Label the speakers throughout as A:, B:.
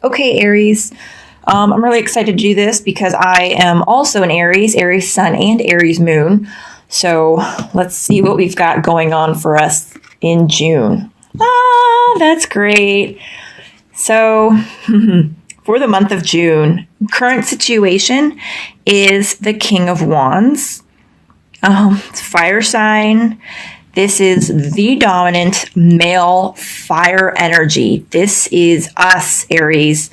A: Okay, Aries. I'm really excited to do this because I am also an Aries Sun and Aries Moon. So let's see what we've got going on for us in June. That's great. So for the month of June, current situation is the King of Wands. It's fire sign. This is the dominant male fire energy. This is us, Aries.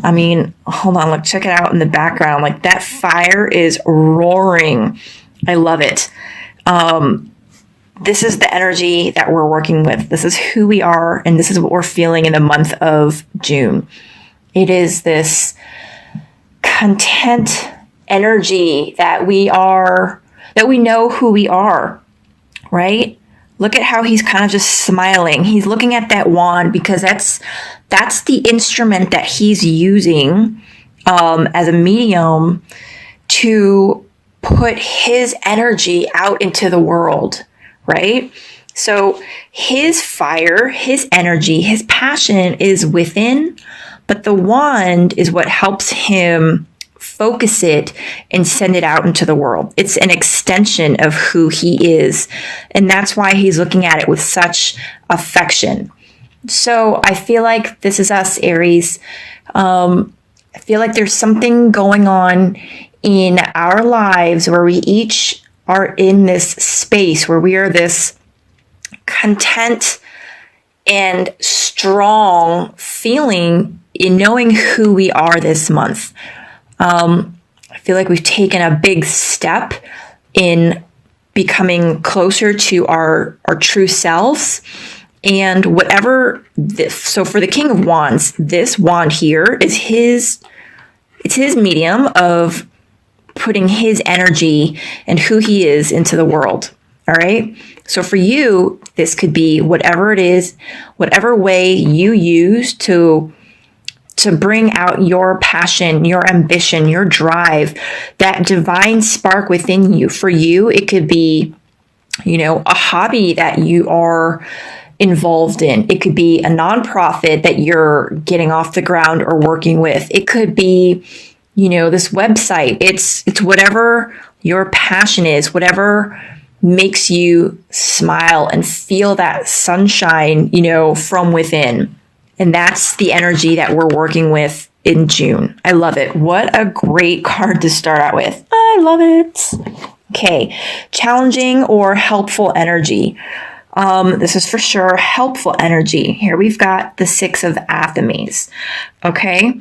A: I mean, hold on, look, check it out in the background. Like that fire is roaring. I love it. This is the energy that we're working with. This is who we are, and this is what we're feeling in the month of June. It is this content energy that we know who we are, right? Look at how he's kind of just smiling. He's looking at that wand because that's the instrument that he's using as a medium to put his energy out into the world, right? So his fire, his energy, his passion is within, but the wand is what helps him focus it and send it out into the world. It's an extension of who he is. And that's why he's looking at it with such affection. So I feel like this is us, Aries. I feel like there's something going on in our lives where we each are in this space where we are this content and strong feeling in knowing who we are this month. I feel like we've taken a big step in becoming closer to our true selves. And whatever this, so for the King of Wands, this wand here is it's his medium of putting his energy and who he is into the world. All right. So for you, this could be whatever it is, whatever way you use to bring out your passion, your ambition, your drive, that divine spark within you. For you, it could be, a hobby that you are involved in. It could be a nonprofit that you're getting off the ground or working with. It could be, this website. It's whatever your passion is, whatever makes you smile and feel that sunshine, from within. And that's the energy that we're working with in June. I love it. What a great card to start out with. I love it. Okay. Challenging or helpful energy. This is for sure helpful energy. Here we've got the Six of Athenes. Okay.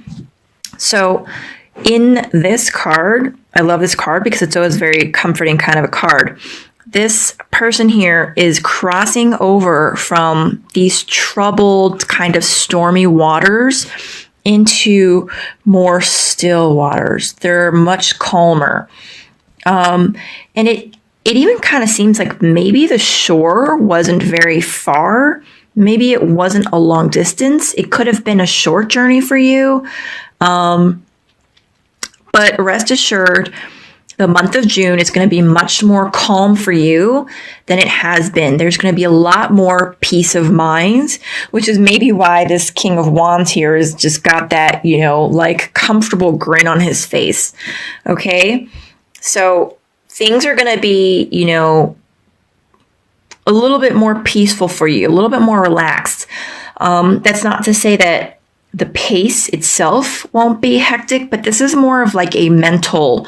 A: So in this card, I love this card because it's always very comforting kind of a card. This person here is crossing over from these troubled, kind of stormy waters into more still waters. They're much calmer. And it even kind of seems like maybe the shore wasn't very far. Maybe it wasn't a long distance. It could have been a short journey for you. But rest assured, the month of June is going to be much more calm for you than it has been. There's going to be a lot more peace of mind, which is maybe why this King of Wands here has just got that, like comfortable grin on his face. Okay. So things are going to be, a little bit more peaceful for you, a little bit more relaxed. That's not to say that the pace itself won't be hectic, but this is more of like a mental,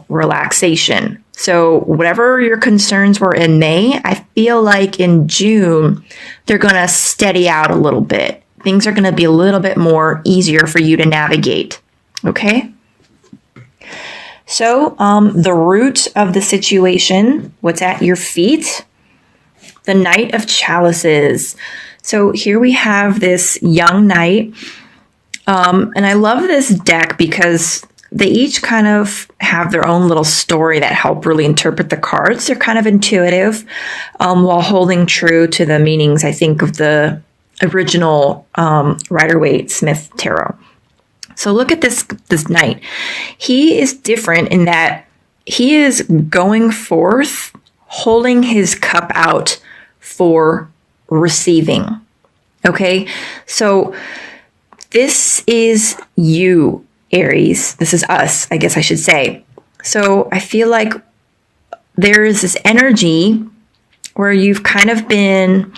A: relaxation. So whatever your concerns were in May, I feel like in June, they're going to steady out a little bit. Things are going to be a little bit more easier for you to navigate. Okay. So the root of the situation, what's at your feet, the Knight of Chalices. So here we have this young knight. And I love this deck because they each kind of have their own little story that help really interpret the cards. They're kind of intuitive while holding true to the meanings, I think, of the original Rider-Waite-Smith tarot. So look at this knight. He is different in that he is going forth, holding his cup out for receiving. Okay, so this is you, Aries. This is us, I guess I should say. So I feel like there is this energy where you've kind of been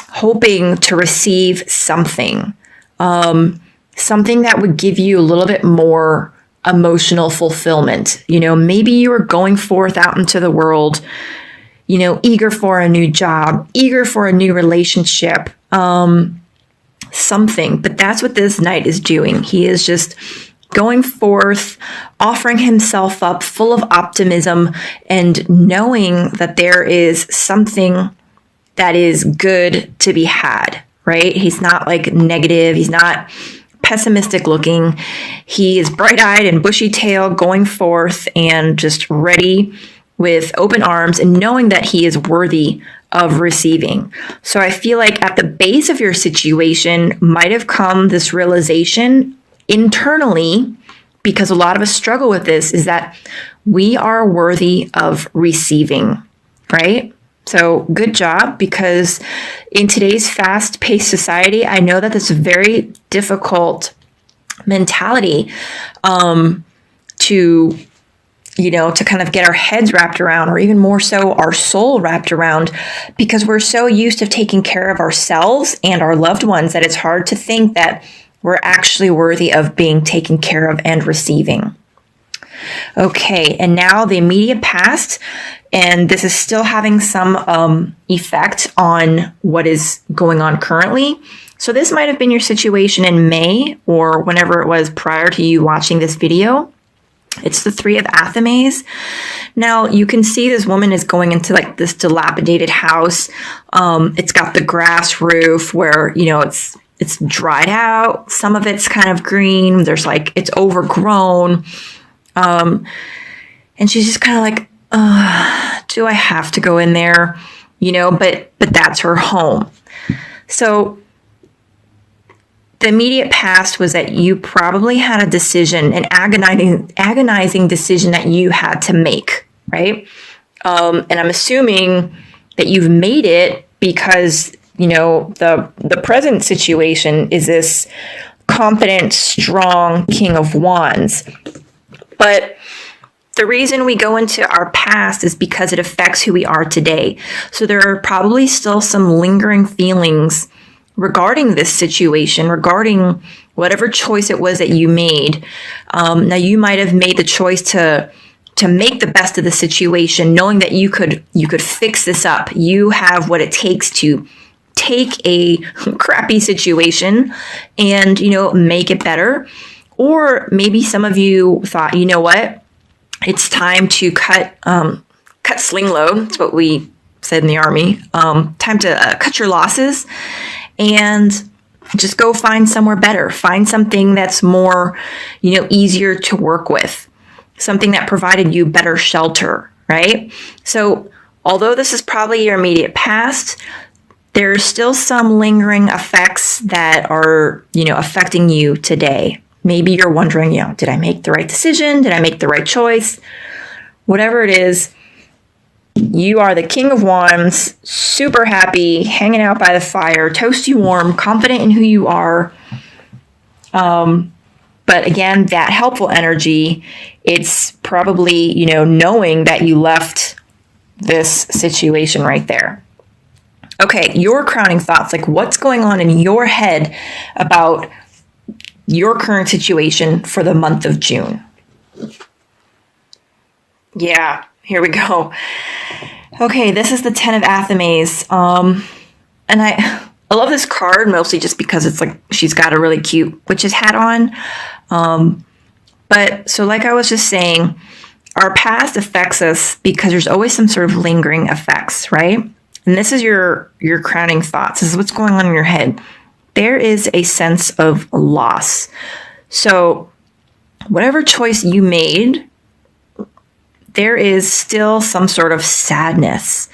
A: hoping to receive something, something that would give you a little bit more emotional fulfillment. Maybe you were going forth out into the world, eager for a new job, eager for a new relationship, something. But that's what this knight is doing. He is just going forth, offering himself up full of optimism and knowing that there is something that is good to be had, right? He's not like negative. He's not pessimistic looking. He is bright-eyed and bushy-tailed, going forth and just ready with open arms and knowing that he is worthy of receiving. So I feel like at the base of your situation might have come this realization internally, because a lot of us struggle with this, is that we are worthy of receiving, right? So good job, because in today's fast-paced society, I know that this is a very difficult mentality to kind of get our heads wrapped around, or even more so our soul wrapped around, because we're so used to taking care of ourselves and our loved ones that it's hard to think that we're actually worthy of being taken care of and receiving. Okay, and now the immediate past, and this is still having some effect on what is going on currently. So this might have been your situation in May or whenever it was prior to you watching this video. It's the Three of Athames. Now you can see this woman is going into like this dilapidated house. It's got the grass roof where, it's dried out. Some of it's kind of green. There's like, it's overgrown. And she's just kind of like, do I have to go in there? But that's her home. So the immediate past was that you probably had a decision, an agonizing decision that you had to make, right? And I'm assuming that you've made it because, the present situation is this confident, strong King of Wands. But the reason we go into our past is because it affects who we are today. So there are probably still some lingering feelings regarding this situation, regarding whatever choice it was that you made. Now you might have made the choice to make the best of the situation, knowing that you could fix this up. You have what it takes to take a crappy situation and, make it better. Or maybe some of you thought, you know what? It's time to cut sling load. That's what we said in the Army. Time to cut your losses and just go find somewhere better. Find something that's more, easier to work with. Something that provided you better shelter, right? So although this is probably your immediate past, there's still some lingering effects that are, affecting you today. Maybe you're wondering, did I make the right decision? Did I make the right choice? Whatever it is, you are the King of Wands, super happy, hanging out by the fire, toasty warm, confident in who you are. But again, that helpful energy, it's probably, knowing that you left this situation right there. Okay, your crowning thoughts, like what's going on in your head about your current situation for the month of June? Yeah, here we go. Okay, this is the Ten of Athames. And I love this card mostly just because it's like she's got a really cute witch's hat on. But so like I was just saying, our past affects us because there's always some sort of lingering effects, right? And this is your crowning thoughts. This is what's going on in your head. There is a sense of loss. So whatever choice you made, there is still some sort of sadness.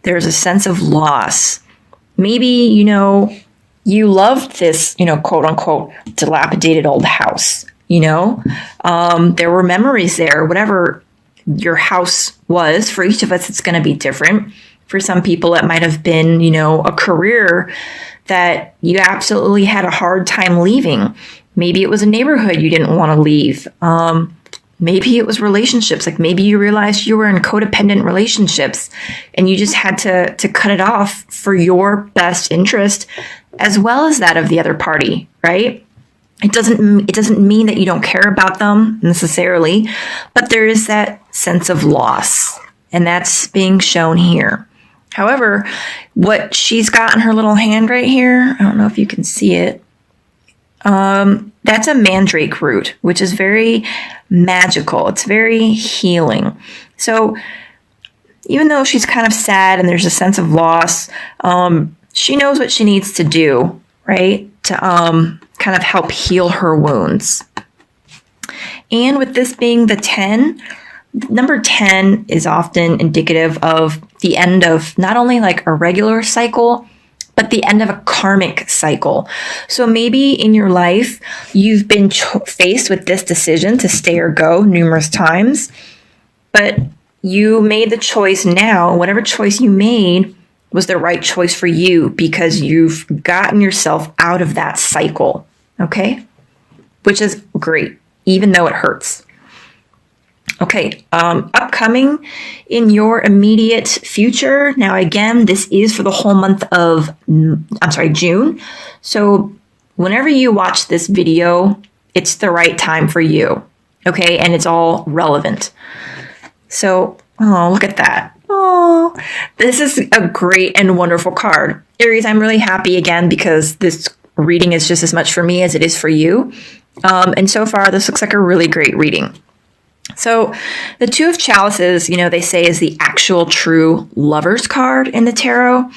A: There's a sense of loss. Maybe, you loved this, quote unquote, dilapidated old house, there were memories there, whatever your house was. For each of us, it's going to be different. For some people, it might have been, a career that you absolutely had a hard time leaving. Maybe it was a neighborhood you didn't want to leave. Maybe it was relationships. Like maybe you realized you were in codependent relationships and you just had to cut it off for your best interest as well as that of the other party, right? It doesn't mean that you don't care about them necessarily, but there is that sense of loss, and that's being shown here. However, what she's got in her little hand right here, I don't know if you can see it. That's a mandrake root, which is very magical. It's very healing. So even though she's kind of sad and there's a sense of loss, she knows what she needs to do, right? To kind of help heal her wounds. And with this being the 10, number 10 is often indicative of the end of not only like a regular cycle, but the end of a karmic cycle. So maybe in your life, you've been faced with this decision to stay or go numerous times, but you made the choice now. Whatever choice you made was the right choice for you because you've gotten yourself out of that cycle, okay? Which is great, even though it hurts. Okay, upcoming in your immediate future. Now, again, this is for the whole month of, June. So whenever you watch this video, it's the right time for you, okay? And it's all relevant. So, oh, look at that. Oh, this is a great and wonderful card. Aries, I'm really happy again because this reading is just as much for me as it is for you. And so far, this looks like a really great reading. So the Two of Chalices, they say is the actual true lover's card in the tarot.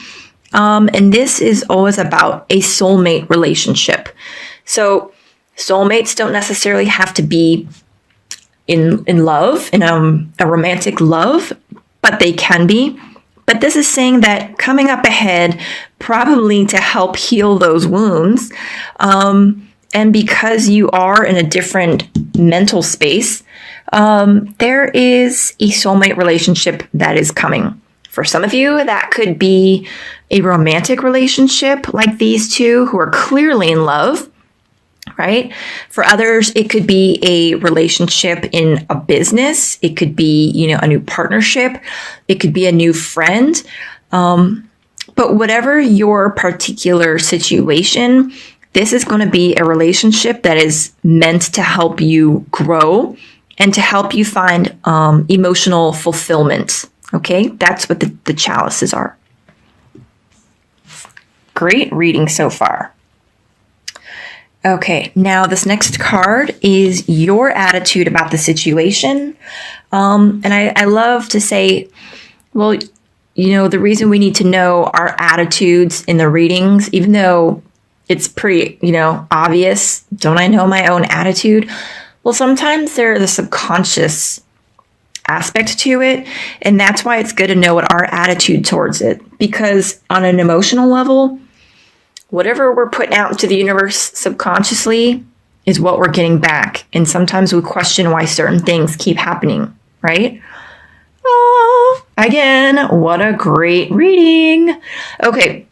A: And this is always about a soulmate relationship. So soulmates don't necessarily have to be in love, in a romantic love, but they can be. But this is saying that coming up ahead, probably to help heal those wounds, and because you are in a different mental space, there is a soulmate relationship that is coming. For some of you, that could be a romantic relationship like these two who are clearly in love, right? For others, it could be a relationship in a business. It could be, a new partnership. It could be a new friend. But whatever your particular situation, this is going to be a relationship that is meant to help you grow and to help you find emotional fulfillment. Okay, that's what the chalices are. Great reading so far. Okay, now this next card is your attitude about the situation. And I love to say, well, the reason we need to know our attitudes in the readings, even though it's pretty, obvious, don't I know my own attitude? Well, sometimes there's a subconscious aspect to it, and that's why it's good to know what our attitude towards it. Because on an emotional level, whatever we're putting out into the universe subconsciously is what we're getting back. And sometimes we question why certain things keep happening, right? Oh, again, what a great reading. Okay,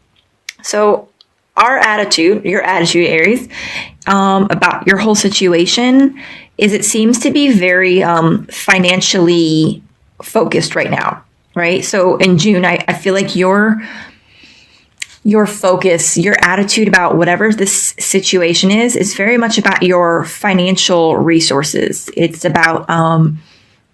A: so our attitude, your attitude, Aries, about your whole situation is it seems to be very financially focused right now, right? So in June, I feel like your focus, your attitude about whatever this situation is very much about your financial resources. It's about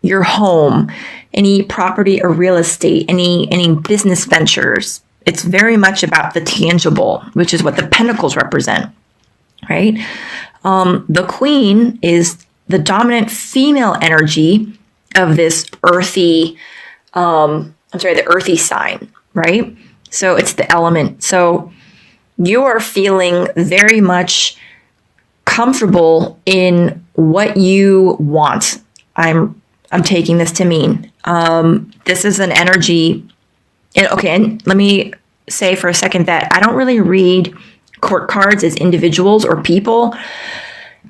A: your home, any property or real estate, any business ventures. It's very much about the tangible, which is what the pentacles represent, right? The Queen is the dominant female energy of this earthy, the earthy sign, right? So it's the element. So you are feeling very much comfortable in what you want. I'm taking this to mean. This is an energy. Okay, and let me say for a second that I don't really read court cards as individuals or people.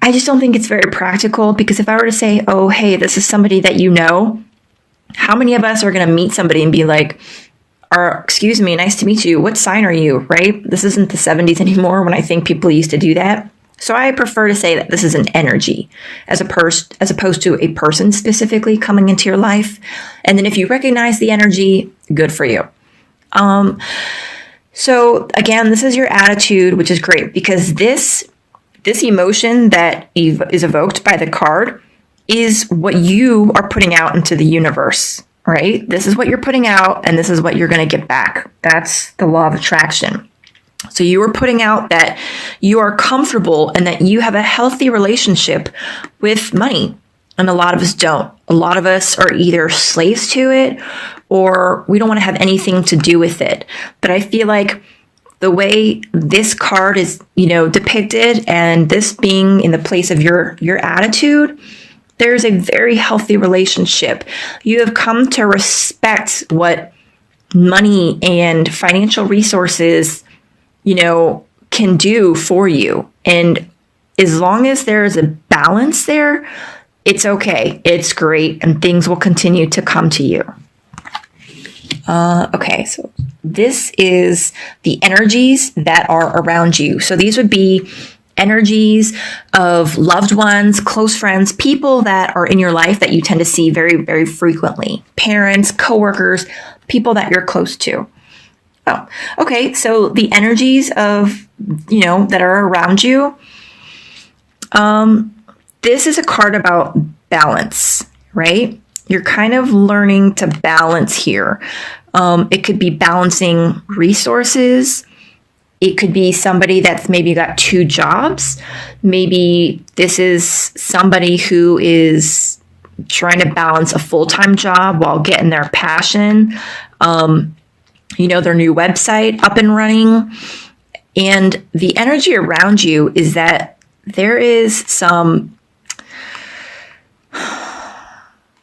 A: I just don't think it's very practical, because if I were to say, oh, hey, this is somebody that you know, how many of us are going to meet somebody and be like, or excuse me, nice to meet you. What sign are you, right? This isn't the 70s anymore when I think people used to do that. So I prefer to say that this is an energy as opposed to a person specifically coming into your life. And then if you recognize the energy, good for you. So again, this is your attitude, which is great because this emotion that is evoked by the card is what you are putting out into the universe, right? This is what you're putting out and this is what you're going to get back. That's the law of attraction. So you are putting out that you are comfortable and that you have a healthy relationship with money. And a lot of us don't. A lot of us are either slaves to it or we don't want to have anything to do with it. But I feel like the way this card is, depicted and this being in the place of your attitude, there's a very healthy relationship. You have come to respect what money and financial resources can do for you. And as long as there's a balance there, it's okay. It's great. And things will continue to come to you. Okay, so this is the energies that are around you. So these would be energies of loved ones, close friends, people that are in your life that you tend to see very, very frequently. Parents, coworkers, people that you're close to. Oh, okay. So the energies of, that are around you. This is a card about balance, right? You're kind of learning to balance here. It could be balancing resources. It could be somebody that's maybe got 2 jobs. Maybe this is somebody who is trying to balance a full-time job while getting their passion. Their new website up and running. And the energy around you is that there is some.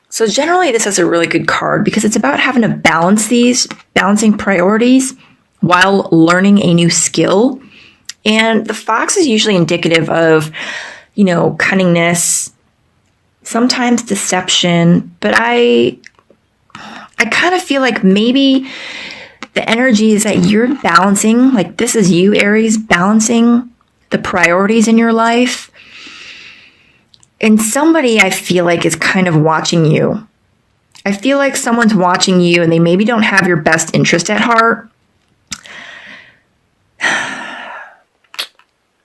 A: So generally this is a really good card because it's about having to balancing priorities while learning a new skill. And the fox is usually indicative of, cunningness, sometimes deception, but I kind of feel like maybe the energy is that you're balancing, like this is you, Aries, balancing the priorities in your life. And somebody I feel like is kind of watching you. I feel like someone's watching you and they maybe don't have your best interest at heart.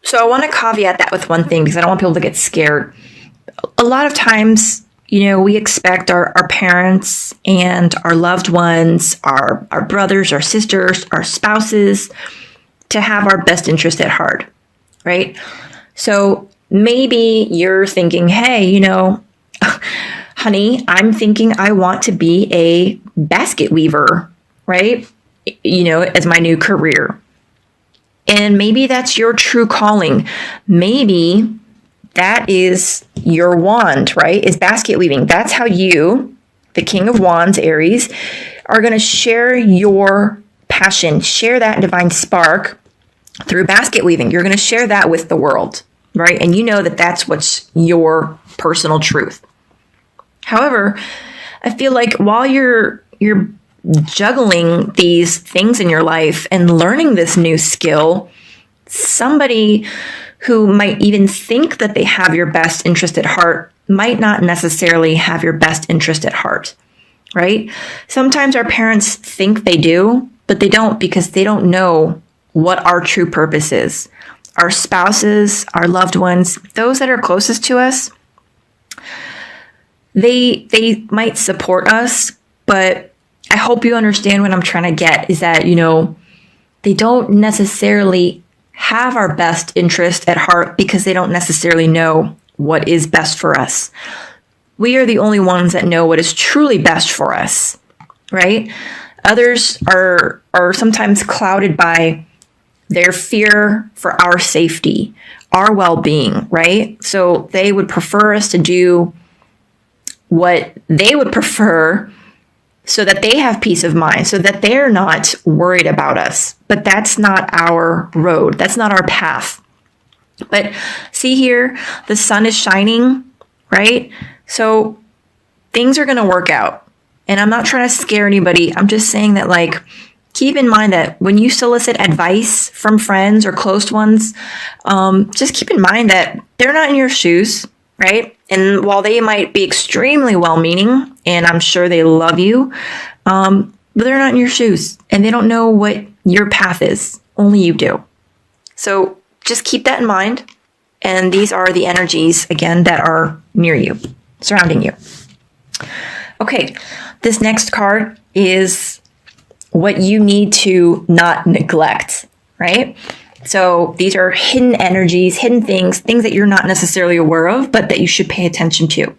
A: So I want to caveat that with one thing because I don't want people to get scared. A lot of times, we expect our parents and our loved ones, our brothers, our sisters, our spouses to have our best interest at heart, right? So maybe you're thinking, hey, honey, I'm thinking I want to be a basket weaver, right? As my new career. And maybe that's your true calling. Maybe that is your wand, right? Is basket weaving. That's how you, the King of Wands, Aries, are going to share your passion, share that divine spark through basket weaving. You're going to share that with the world, right? And you know that that's what's your personal truth. However, I feel like while you're juggling these things in your life and learning this new skill, somebody who might even think that they have your best interest at heart might not necessarily have your best interest at heart, right? Sometimes our parents think they do, but they don't because they don't know what our true purpose is. Our spouses, our loved ones, those that are closest to us, they might support us, but I hope you understand what I'm trying to get is that, they don't necessarily have our best interest at heart because they don't necessarily know what is best for us. We are the only ones that know what is truly best for us, right? Others are sometimes clouded by their fear for our safety, our well-being, right? So they would prefer us to do what they would prefer so that they have peace of mind, so that they're not worried about us. But that's not our road. That's not our path. But see here, the sun is shining, right? So things are going to work out. And I'm not trying to scare anybody. I'm just saying that keep in mind that when you solicit advice from friends or close ones, just keep in mind that they're not in your shoes, right? And while they might be extremely well-meaning, and I'm sure they love you, but they're not in your shoes, and they don't know what your path is. Only you do. So just keep that in mind. And these are the energies, again, that are near you, surrounding you. Okay, this next card is what you need to not neglect, right? So these are hidden energies, hidden things that you're not necessarily aware of, but that you should pay attention to.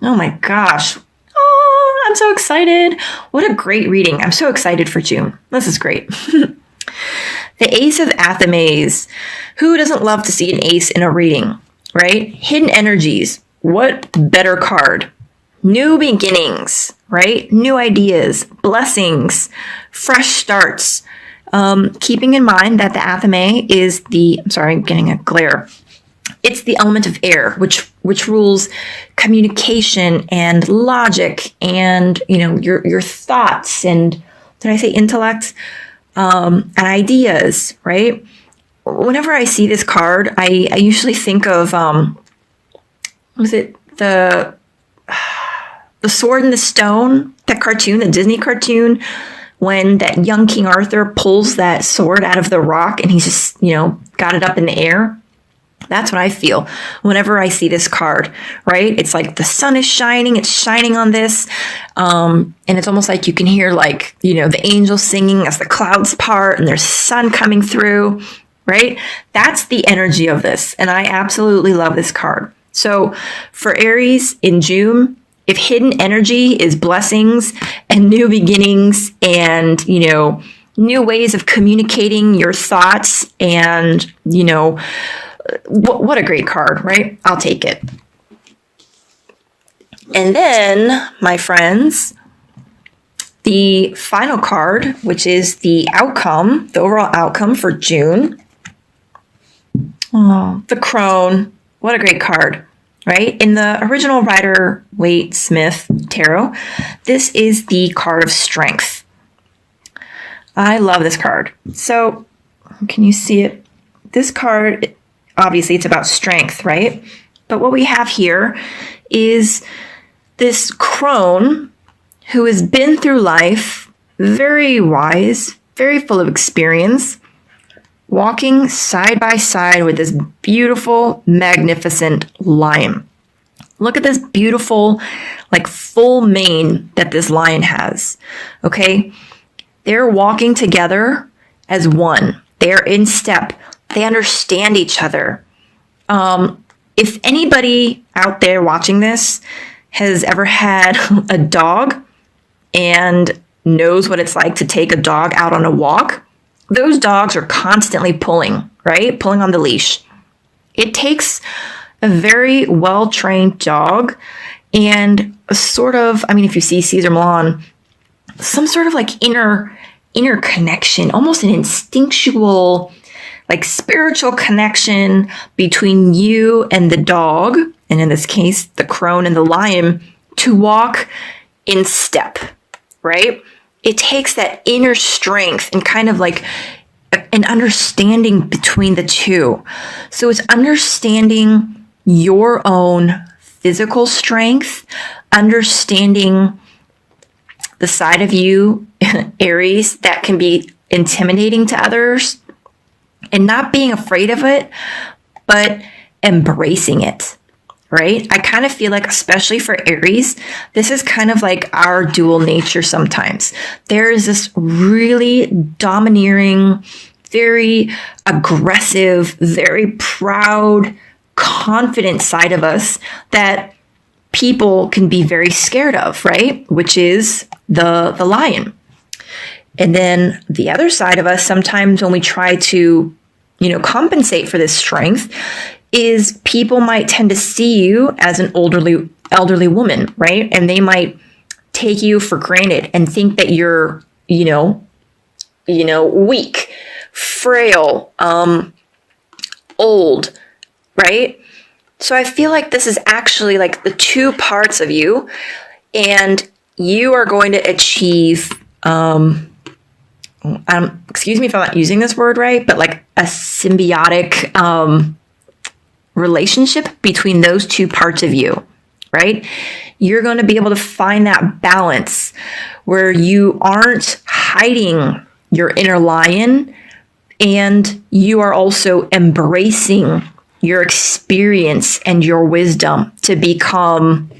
A: Oh my gosh. Oh, I'm so excited. What a great reading. I'm so excited for June. This is great. The Ace of Athames. Who doesn't love to see an ace in a reading, right? Hidden energies. What better card? New beginnings, right? New ideas, blessings, fresh starts. Keeping in mind that the Athame is I'm getting a glare. It's the element of air, which rules communication and logic and, your thoughts and, did I say intellect? And ideas, right? Whenever I see this card, I usually think of, was it the Sword and the Stone, that cartoon, the Disney cartoon, when that young King Arthur pulls that sword out of the rock and he's just, got it up in the air. That's what I feel whenever I see this card, right? It's like the sun is shining, it's shining on this. And it's almost like you can hear the angels singing as the clouds part and there's sun coming through, right? That's the energy of this. And I absolutely love this card. So for Aries in June, if hidden energy is blessings and new beginnings and, new ways of communicating your thoughts and, what a great card, right? I'll take it. And then, my friends, the final card, which is the overall outcome for June. Oh, the Crone. What a great card, right? In the original Rider-Waite-Smith tarot, this is the card of strength. I love this card. So, can you see it? This card, obviously, it's about strength, right? But what we have here is this crone who has been through life, very wise, very full of experience, walking side by side with this beautiful, magnificent lion. Look at this beautiful, full mane that this lion has, okay? They're walking together as one. They're in step. They understand each other. If anybody out there watching this has ever had a dog and knows what it's like to take a dog out on a walk, those dogs are constantly pulling, right? Pulling on the leash. It takes a very well-trained dog and a sort of, if you see Cesar Millan, some sort of inner connection, almost an instinctual, spiritual connection between you and the dog, and in this case, the crone and the lion, to walk in step, right? It takes that inner strength and kind of an understanding between the two. So it's understanding your own physical strength, understanding the side of you, Aries, that can be intimidating to others, and not being afraid of it, but embracing it, right? I kind of feel like, especially for Aries, this is kind of like our dual nature sometimes. There is this really domineering, very aggressive, very proud, confident side of us that people can be very scared of, right? Which is the lion. And then the other side of us, sometimes when we try to, compensate for this strength, is people might tend to see you as an elderly woman, right? And they might take you for granted and think that you're, weak, frail, old, right? So I feel like this is actually the two parts of you, and you are going to achieve excuse me if I'm not using this word right, but like a symbiotic relationship between those two parts of you, right? You're going to be able to find that balance where you aren't hiding your inner lion and you are also embracing your experience and your wisdom to become